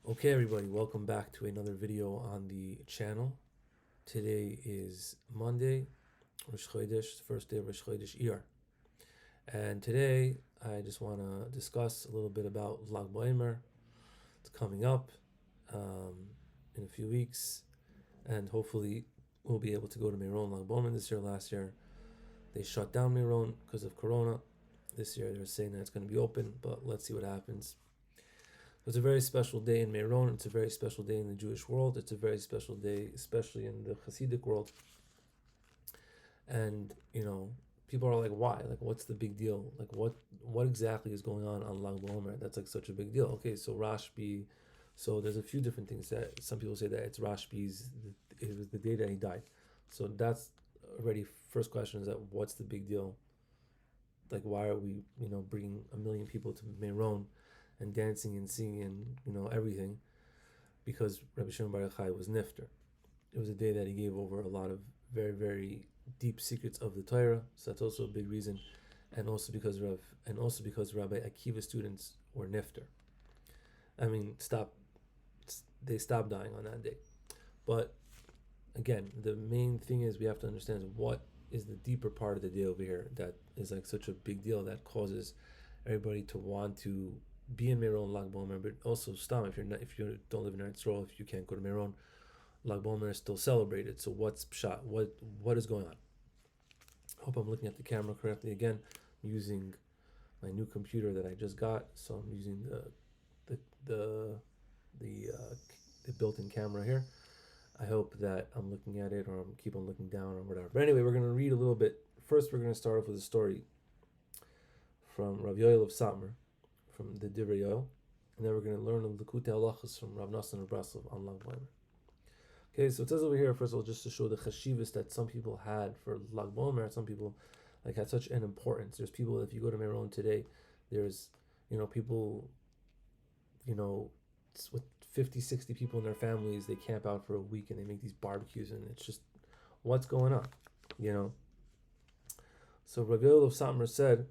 Okay, everybody, welcome back to another video on the channel. Today is Monday, Rosh Chodesh, the first day of Rosh Chodesh Iyar. And today, I just want to discuss a little bit about Lag Baomer. It's coming up in a few weeks, and hopefully we'll be able to go to Meron Lag Baomer this year. Last year, they shut down Meron because of Corona. This year, they're saying that it's going to be open, but let's see what happens. It's a very special day in Meron. It's a very special day in the Jewish world. It's a very special day, especially in the Hasidic world. And people are like, "Why? Like, what's the big deal? Like, what exactly is going on Lag Baomer? That's like such a big deal." Okay, so Rashbi. So there's a few different things that some people say that it's Rashbi's. It was the day that he died. So that's already first question is that what's the big deal? Like, why are we bringing a million people to Meron and dancing and singing and everything, because Rabbi Shimon Bar Yochai was nifter. It was a day that he gave over a lot of very, very deep secrets of the Torah, so that's also a big reason, and also because Rabbi Akiva students were nifter. I mean, they stopped dying on that day. But again, the main thing is we have to understand what is the deeper part of the day over here that is like such a big deal that causes everybody to want to be in Meron Lag Baomer, but also Stam, if you don't live in Eretz Yisrael, if you can't go to Meron, Lag Baomer is still celebrated. So what's pshat? What is going on? Hope I'm looking at the camera correctly. Again, I'm using my new computer that I just got, so I'm using the built-in camera here. I hope that I'm looking at it, or I'm keep on looking down, or whatever. But anyway, we're going to read a little bit. First, we're going to start off with a story from Rav Yoel of Satmar, from the Divrei Yoel, and then we're going to learn the Likutei Halachos from Rav Noson of Breslov on Lag Baomer. Okay, so it says over here, first of all, just to show the chashivas that some people had for Lag Baomer. Some people had such an importance. There's people, if you go to Meron today, there's people, with 50, 60 people in their families, they camp out for a week and they make these barbecues, and it's just what's going on, So Rav Yoel of Satmar said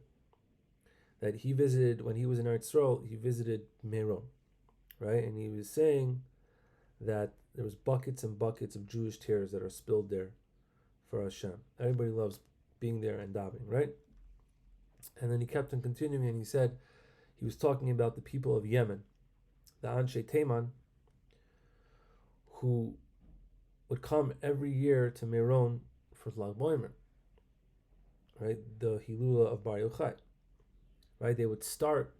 that he visited, when he was in Eretz Yisrael, he visited Meron, right? And he was saying that there was buckets and buckets of Jewish tears that are spilled there for Hashem. Everybody loves being there and davening, right? And then he kept on continuing, and he said he was talking about the people of Yemen, the Anshe Teman, who would come every year to Meron for Lag Baomer, right? The Hilula of Bar Yochai, right? They would start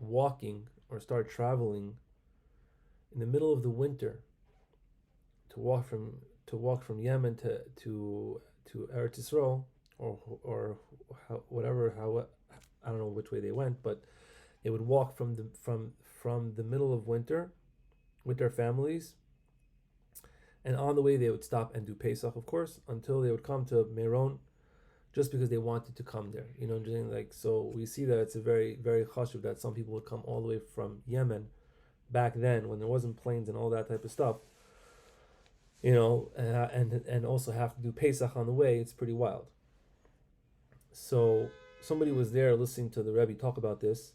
walking or start traveling in the middle of the winter to walk from Yemen to Eretz Yisrael, or whatever, how I don't know which way they went, but they would walk from the middle of winter with their families, and on the way they would stop and do Pesach, of course, until they would come to Meron, just because they wanted to come there. So we see that it's a very, very chashuv that some people would come all the way from Yemen back then, when there wasn't planes and all that type of stuff, and also have to do Pesach on the way. It's pretty wild. So somebody was there listening to the Rebbe talk about this,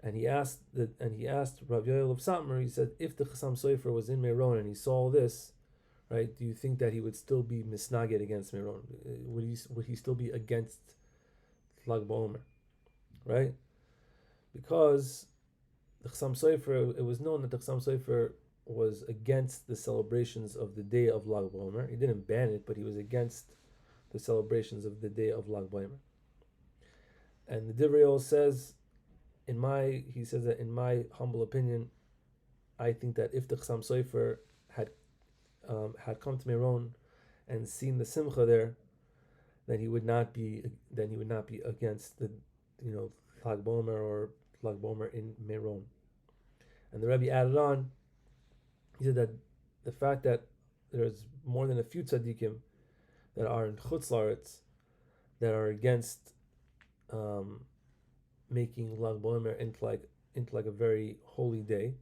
and he asked Rav Yoel of Satmar. He said, if the Chassam Sofer was in Meron and he saw this, right, do you think that he would still be misnaged against Meron? Would he still be against Lag Baomer, right? Because the Chassam Sofer, it was known that the Chassam Sofer was against the celebrations of the day of Lag Baomer. He didn't ban it, but he was against the celebrations of the day of Lag Baomer. And the Divrei Yoel says, he says that in my humble opinion, I think that if the Chassam Sofer had come to Meron and seen the simcha there, then he would not be against the Lag Baomer or Lag Baomer in Meron. And the Rebbe added on, he said that the fact that there's more than a few tzaddikim that are in Chutz La'aretz that are against making Lag Baomer into like a very holy day,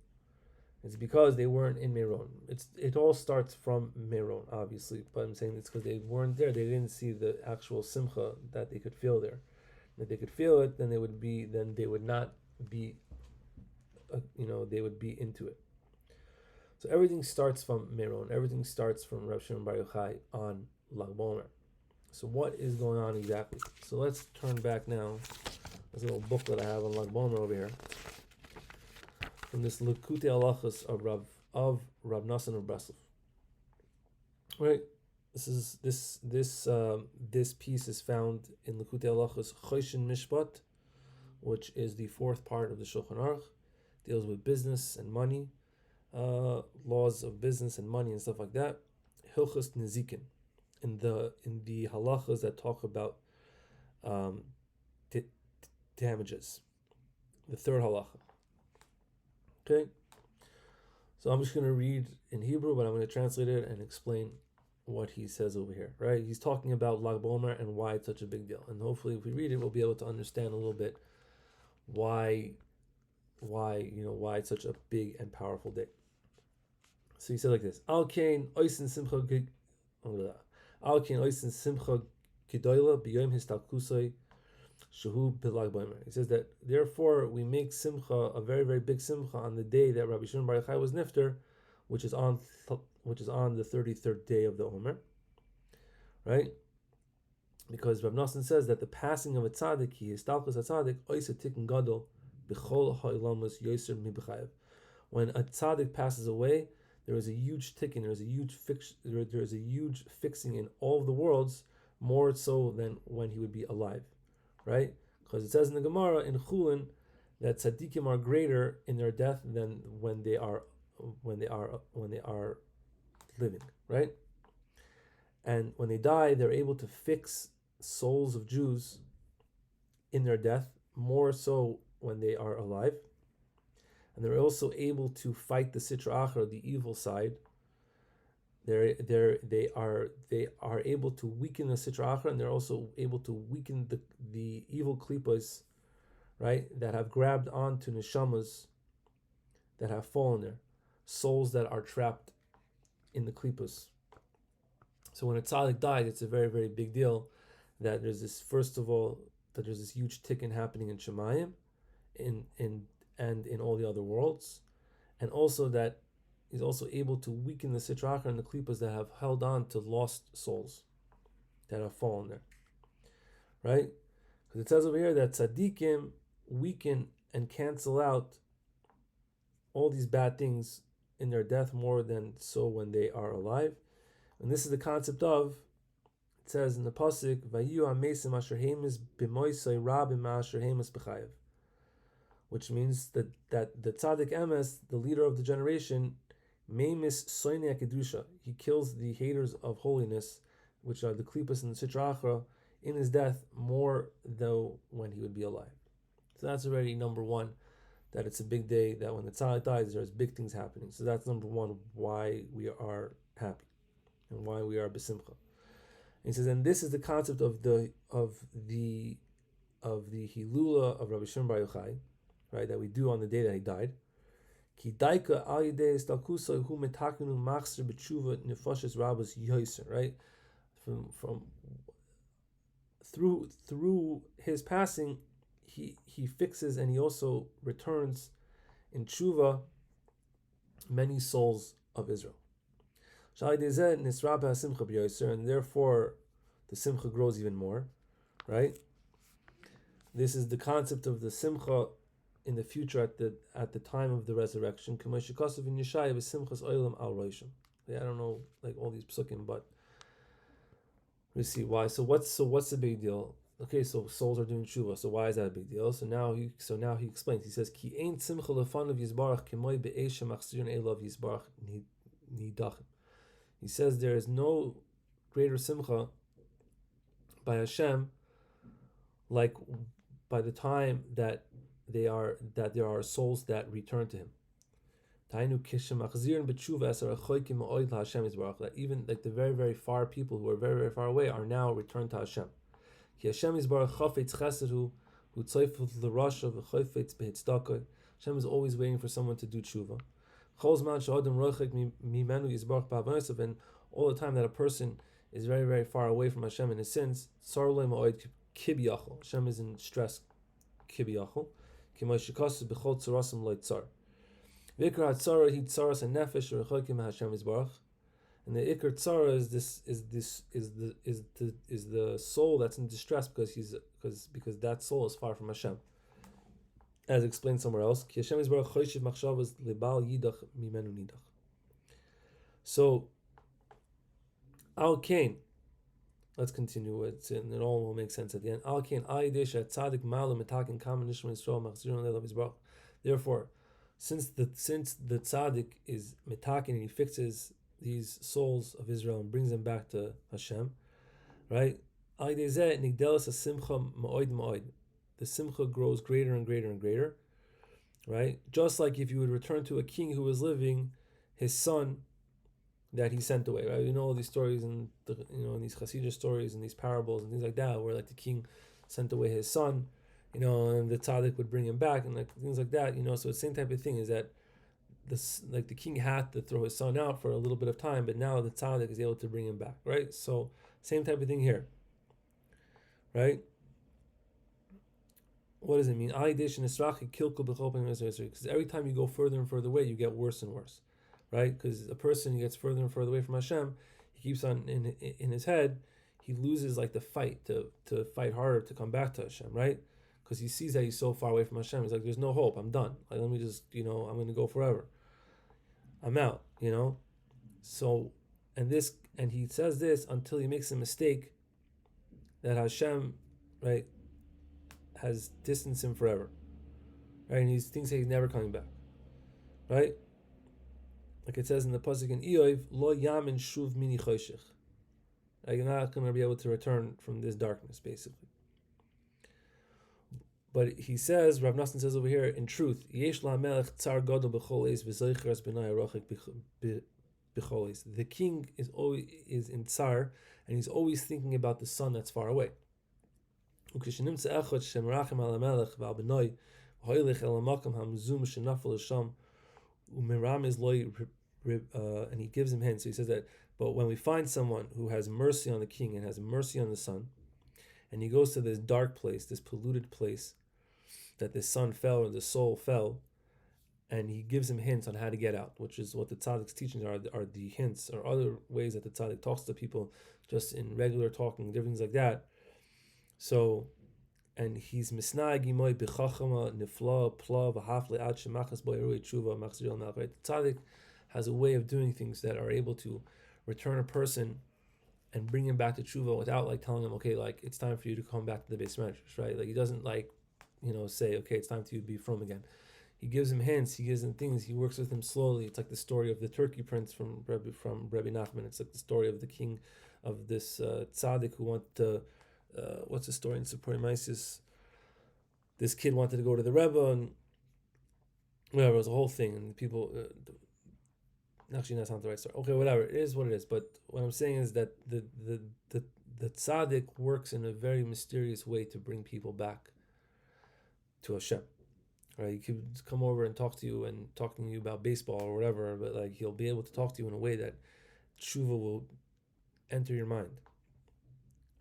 it's because they weren't in Meron. It all starts from Meron, obviously, but I'm saying it's because they weren't there. They didn't see the actual simcha that they could feel there. If they could feel it, then they would not be, they would be into it. So everything starts from Meron. Everything starts from Rav Shimon Bar Yochai on Lag Baomer. So what is going on exactly? So let's turn back now. There's a little booklet I have on Lag Baomer over here from this Likutei Halachos of Rav Noson of Breslov. Right. This piece is found in Likutei Halachos Choshen Mishpat, which is the fourth part of the Shulchan Aruch. Deals with business and money, laws of business and money and stuff like that. Hilchos Nezikin, in the halachas that talk about damages. The third halacha. Okay. So I'm just going to read in Hebrew, but I'm going to translate it and explain what he says over here. Right? He's talking about Lag Baomer and why it's such a big deal. And hopefully, if we read it, we'll be able to understand a little bit why it's such a big and powerful day. So he said like this: Al kain oisin simcha Al kain oisin simcha gedola b'yom histalkusoi shehu b'Lag Baomer. He says that therefore we make simcha, a very very big simcha, on the day that Rabbi Shimon Bar Yochai was nifter, which is on the 33rd day of the Omer, right? Because Rav Noson says that the passing of a tzaddik, he histalkus a tzaddik oisa tikkun gadol b'chol ha'ilamos yoser mi b'chayev. When a tzaddik passes away, there is a huge tikkun, there is a huge fixing in all of the worlds, more so than when he would be alive, right? Because it says in the Gemara in Chulin that tzaddikim are greater in their death than when they are living, right? And when they die, they're able to fix souls of Jews in their death, more so when they are alive. And they're also able to fight the Sitra Achra, the evil side. They are able to weaken the Sitra Achra, and they're also able to weaken the evil klipas, right, that have grabbed onto neshamas that have fallen there, souls that are trapped in the klipas. So when a tzaddik died, it's a very, very big deal that there's this, first of all, that there's this huge tikkun happening in Shemayim, and in all the other worlds, and also that he's also able to weaken the Sitra Achra and the klipas that have held on to lost souls that have fallen there, right? Because it says over here that tzaddikim weaken and cancel out all these bad things in their death more than so when they are alive. And this is the concept of, it says in the pasuk, Vayu amesim asher hemis b'moisei rabim asher hemis b'chayev, which means that the tzaddik emes, the leader of the generation, meimis soinei kedusha, he kills the haters of holiness, which are the klipas and the Sitra Achra, in his death more though when he would be alive. So that's already number one, that it's a big day, that when the tzaddik dies, there's big things happening. So that's number one, why we are happy and why we are besimcha. And he says, and this is the concept of the hilula of Rabbi Shimon Bar Yochai, right, that we do on the day that he died. Ki daika al yidei stalkusoi hu metakinu machzer b'tshuva nefashis rabos yoser, right? From through his passing, he fixes and he also returns in tshuva many souls of Israel. And therefore the simcha grows even more, right? This is the concept of the simcha in the future at the time of the resurrection. I don't know like all these psukim, but we see why. So what's the big deal? Okay, so souls are doing tshuva. So why is that a big deal? So now he explains. He says, Ki ein simcha lefanav yizbarach k'moy be'esha machzirin elav yizbarach nidachim. He says there is no greater simcha by Hashem, like by the time that there are souls that return to Him. That even like the very very far people who are very very far away are now returned to Hashem. Hashem is always waiting for someone to do tshuva. And all the time that a person is very, very far away from Hashem in his sins, Hashem is in stress. Vikra Tzara he Tzaras and Nefesh or Rechokim Hashem Yisbarach. And the Ikar Tzara is the soul that's in distress because that soul is far from Hashem. As explained somewhere else. Ki Hashem Yisbarach Choshev Machshavas Libal Yidach Mimenu Nidach. So Al Kain, let's continue it, and it all will make sense at the end. Al Kain Aidesh at Tzadik Malam Metakin Kaman Nishma Yisrael Machziron Lelav Yisbarach. Therefore, since the tzaddik is metakin and he fixes these souls of Israel and brings them back to Hashem, right? The simcha grows greater and greater and greater, right? Just like if you would return to a king who was living, his son that he sent away, right? You know all these stories and these Hasidic stories and these parables and things like that, where like the king sent away his son, and the tzaddik would bring him back and like things like that, So it's the same type of thing is that the king had to throw his son out for a little bit of time, but now the tzaddik is able to bring him back, right? So same type of thing here, right? What does it mean? Because every time you go further and further away, you get worse and worse, right? Because a person gets further and further away from Hashem, he keeps on in his head, he loses like the fight to fight harder to come back to Hashem, right? Because he sees that he's so far away from Hashem. He's like, there's no hope. I'm done. Like, let me just, I'm going to go forever. I'm out, So, and he says this until he makes a mistake that Hashem, right, has distanced him forever. Right? And he thinks that he's never coming back. Right? Like it says in the Pasuk in Eov, Lo yamin shuv mini choshech. Like, you're not going to be able to return from this darkness, basically. But he says, Rav Noson says over here, in truth, Yesh la'melech tzar gadol b'chol eis v'zoicheres b'nai arochik b'chol eis. The king is in tsar, and he's always thinking about the son that's far away. Ukeshenimtze echot shemerachem al hamelech v'al b'nai v'hoylech el ha'makam ha'mzum shenafel l'sham u'meram loy, and he gives him hints. So he says that, but when we find someone who has mercy on the king and has mercy on the son, and he goes to this dark place, this polluted place, that the son fell or the soul fell, and he gives him hints on how to get out, which is what the tzaddik's teachings are the hints or other ways that the tzaddik talks to people just in regular talking, different things like that. So, and he's misnag imoy b'chachama nifla pla v'hafle ad shemachas bo erui tshuva machzir al. The tzaddik has a way of doing things that are able to return a person and bring him back to tshuva without like telling him, okay, like it's time for you to come back to the Beis Medrash, right? Like he doesn't like, say, okay, it's time for you to be from again. He gives him hints, he gives him things, he works with him slowly. It's like the story of the Turkey prince from Rabbi Nachman. It's like the story of the king of this tzaddik who wanted to, what's the story in Supporting Mises? This kid wanted to go to the Rebbe and whatever, it was a whole thing, and people, actually that's not the right story. Okay, whatever, it is what it is. But what I'm saying is that the tzaddik works in a very mysterious way to bring people back to Hashem. Right? He could come over and talk to you and talking to you about baseball or whatever, but like he'll be able to talk to you in a way that tshuva will enter your mind.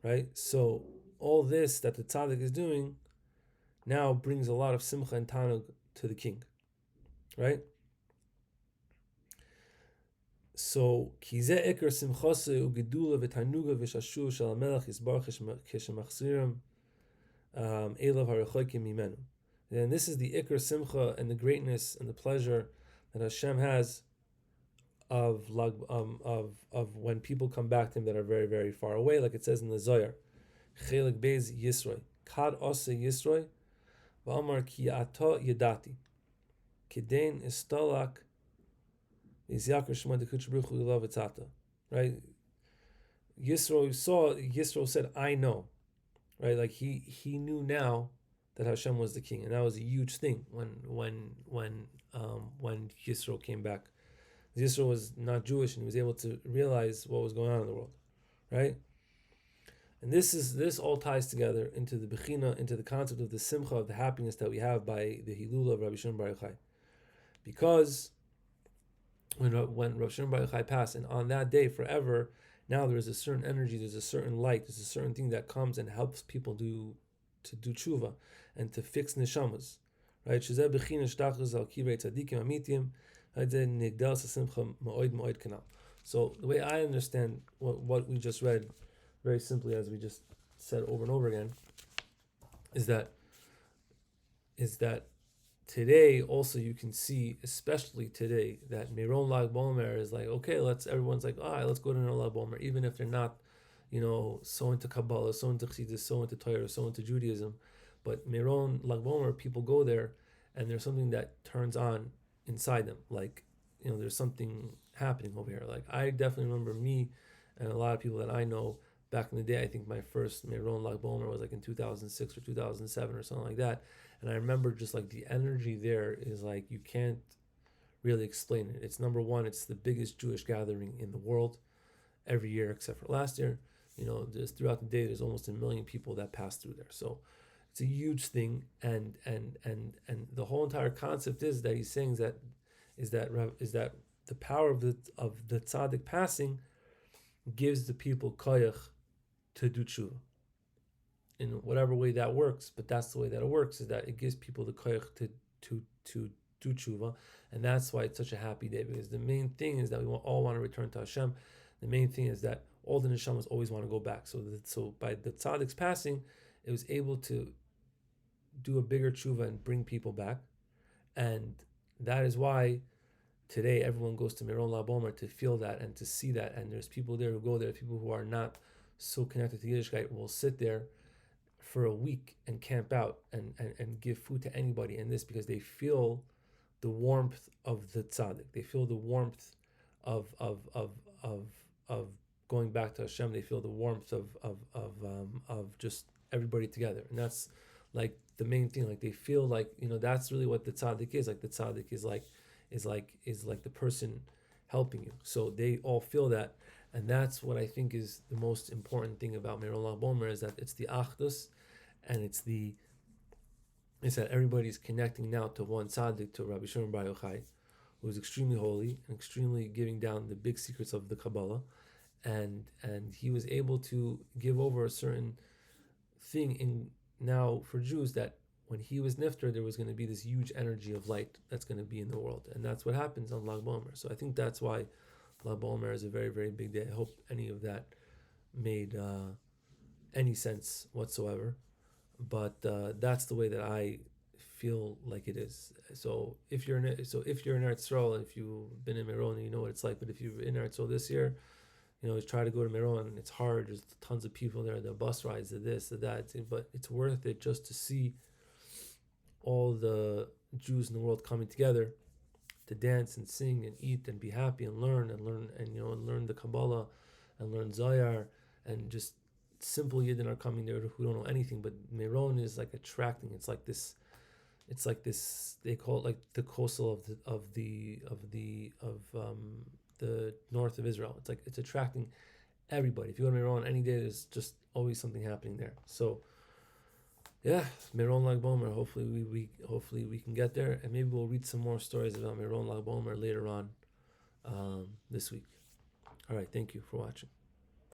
Right? So all this that the tzaddik is doing now brings a lot of simcha and tanug to the king. Right? So kizeh ikar simchase ugedula v'tanuga v'shashu shel hamelech yisbarach k'shemachzirim elav harechokim mimenu. And this is the ikar simcha and the greatness and the pleasure that Hashem has of when people come back to Him that are very, very far away, like it says in the Zohar, Chelik Beis Yisroi, Kad Ose Yisroi, V'amar Ki Ato Yedati, Kidein Istolak, Yizyakar Shema Dekuch Baruch Hu Ilav Etzata. Right? Yisro said, I know. Right? Like he knew now that Hashem was the king, and that was a huge thing when Yisro came back. Yisro was not Jewish, and he was able to realize what was going on in the world, right? And this all ties together into the bechina, into the concept of the simcha, of the happiness that we have by the hilula of Rabbi Shimon Bar Yochai, because when Rabbi Shimon Bar Yochai passed, and on that day forever, now there is a certain energy, there's a certain light, there's a certain thing that comes and helps people to do tshuva and to fix neshamas, right? Shezeh b'china shtachus al kivrei tzadikim amitim, nigdal sasimcha ma'od ma'od kanal. So the way I understand what we just read, very simply, as we just said over and over again, is that today also you can see, especially today, that Meron Lag Baomer is like, okay, everyone's like, all right, let's go to Meron Lag Baomer, even if they're not, so into Kabbalah, so into Chassidus, so into Torah, so into Judaism. But Meron Lag Baomer, people go there, and there's something that turns on inside them. Like, there's something happening over here. Like, I definitely remember me and a lot of people that I know back in the day. I think my first Meron Lag Baomer was like in 2006 or 2007 or something like that. And I remember just like the energy there is like, you can't really explain it. It's number one, it's the biggest Jewish gathering in the world every year except for last year. Just throughout the day, there's almost 1 million people that pass through there. So it's a huge thing, and the whole entire concept is that he's saying is that the power of the tzaddik passing gives the people koyach to do tshuva. In whatever way that works, but that's the way that it works, is that it gives people the koyach to do tshuva, and that's why it's such a happy day, because the main thing is that we all want to return to Hashem. The main thing is that all the neshamas always want to go back. So by the tzaddik's passing, it was able to do a bigger tshuva and bring people back, and that is why today everyone goes to Meron Lag Baomer to feel that and to see that. And there's people there who go there, people who are not so connected to Yiddishkeit will sit there for a week and camp out and give food to anybody, and this because they feel the warmth of the tzaddik. They feel the warmth of going back to Hashem. They feel the warmth of just everybody together, and that's like the main thing. Like they feel like, that's really what the tzaddik is. Like the tzaddik is like the person helping you. So they all feel that, and that's what I think is the most important thing about Meron Lag Baomer, is that it's the achdus, and it's that everybody's connecting now to one tzaddik, to Rabbi Shimon Bar Yochai, who is extremely holy and extremely giving down the big secrets of the Kabbalah, and he was able to give over a certain thing in now for Jews, that when he was nifter, there was going to be this huge energy of light that's going to be in the world, and that's what happens on Lag Baomer. So I think that's why Lag Baomer is a very, very big day. I hope any of that made any sense whatsoever, but that's the way that I feel like it is. So if you're in Eretz Yisrael, and if you've been in Meron, you know what it's like. But if you're in Eretz Yisrael this year, try to go to Meron, and it's hard. There's tons of people there. The bus rides, the this, the that, but it's worth it just to see all the Jews in the world coming together to dance and sing and eat and be happy and learn and learn the Kabbalah and learn Zayar, and just simple Yidden are coming there who don't know anything. But Meron is like attracting. It's like this. They call it like the coastal of the north of Israel. It's like it's attracting everybody. If you go to Meron any day, there's just always something happening there. So yeah, Meron Lag Baomer. Hopefully we can get there, and maybe we'll read some more stories about Meron Lag Baomer later on this week. All right, thank you for watching.